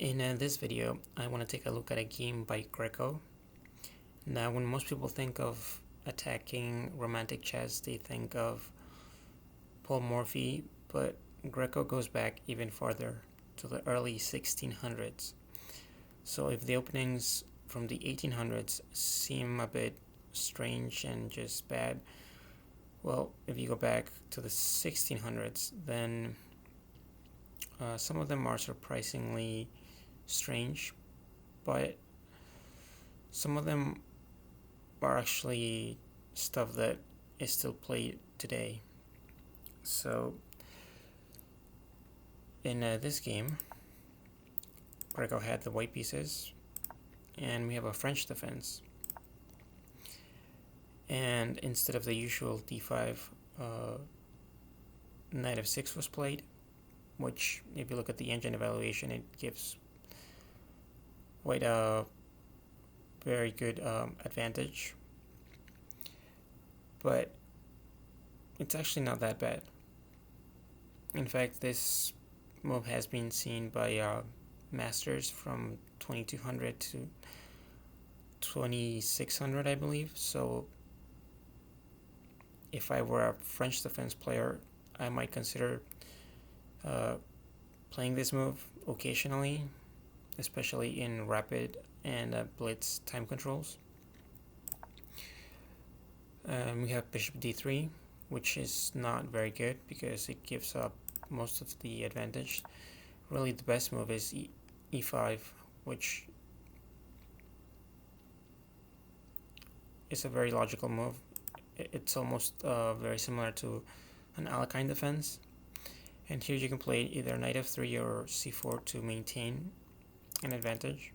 In this video, I want to take a look at a game by Greco. Now, when most people think of attacking romantic chess, they think of Paul Morphy, but Greco goes back even farther, to the early 1600s. So if the openings from the 1800s seem a bit strange and just bad, well, if you go back to the 1600s, then some of them are surprisingly strange, but some of them are actually stuff that is still played today. So in this game, Greco had the white pieces, and we have a French defense. And instead of the usual d5, knight f6 was played, which, if you look at the engine evaluation, it gives white a very good advantage. But it's actually not that bad. In fact, this move has been seen by masters from 2200 to 2600, I believe. So if I were a French defense player, I might consider playing this move occasionally, especially in rapid and blitz time controls. We have bishop d3, which is not very good because it gives up most of the advantage. Really, the best move is e5, which is a very logical move. It's almost very similar to an Alekhine defense. And here you can play either knight f3 or c4 to maintain an advantage.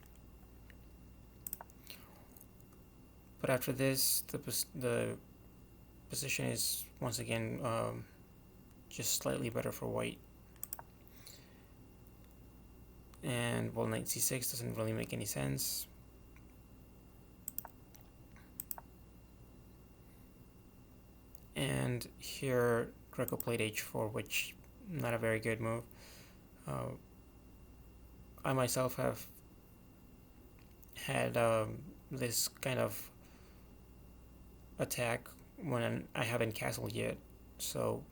But after this, the position is once again just slightly better for white. And well, knight c6 doesn't really make any sense. And here Greco played h4, which not a very good move. I myself have had this kind of attack when I haven't castled yet, so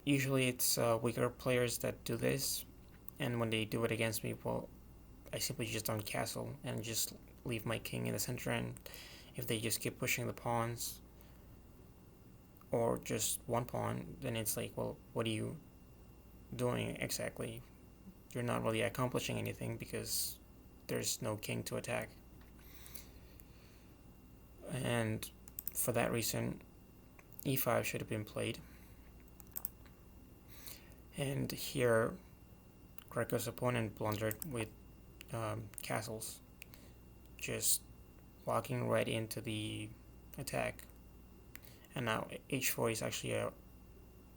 usually it's weaker players that do this, and when they do it against me, well, I simply just don't castle and just leave my king in the center, and if they just keep pushing the pawns or just one pawn, then it's like, well, what are you doing exactly? You're not really accomplishing anything because there's no king to attack. And for that reason, e5 should have been played. And here, Greco's opponent blundered with castles, just walking right into the attack. And now h4 is actually a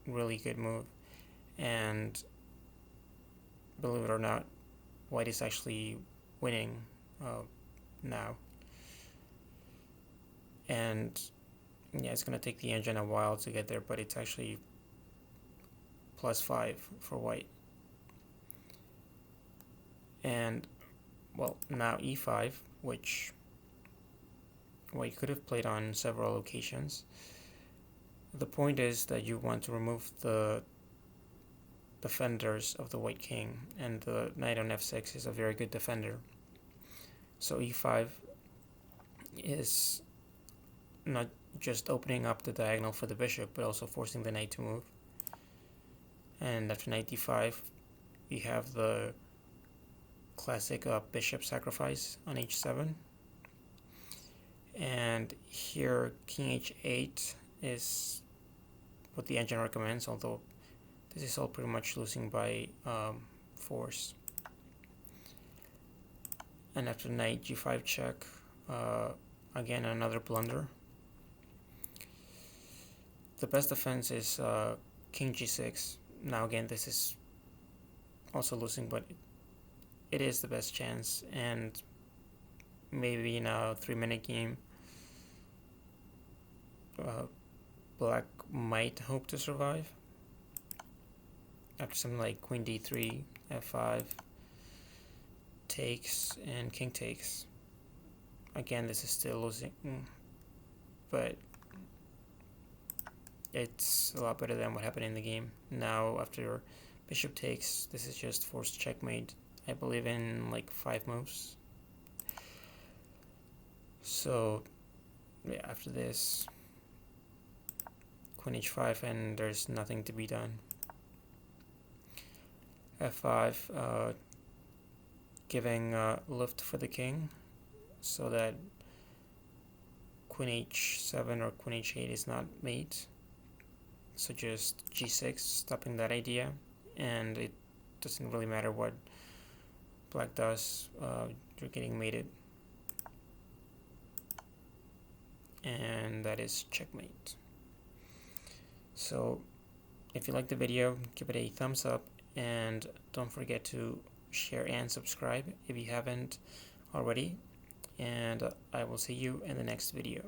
really good move, and believe it or not, white is actually winning now. And yeah, it's gonna take the engine a while to get there, but it's actually +5 for white. And well, now e5, which white could have played on several occasions. The point is that you want to remove the defenders of the white king, and the knight on f6 is a very good defender. So e5 is not just opening up the diagonal for the bishop, but also forcing the knight to move. And after knight d5, you have the classic bishop sacrifice on h7. And here king h8 is what the engine recommends, although this is all pretty much losing by force. And after knight g5 check, again another blunder. The best defense is king g6. Now again, this is also losing, but it is the best chance, and maybe in a 3-minute game, black might hope to survive. after something like queen d3, f5, takes, and king takes. Again, this is still losing, but it's a lot better than what happened in the game. Now, after bishop takes, this is just forced checkmate. I believe in like 5 moves. So, yeah, after this, queen h5, and there's nothing to be done. f5, giving lift for the king, so that queen h7 or queen h8 is not mate. So just g6, stopping that idea, and it doesn't really matter what black does, you're getting mated. And that is checkmate. So if you like the video, give it a thumbs up, and don't forget to share and subscribe if you haven't already, and I will see you in the next video.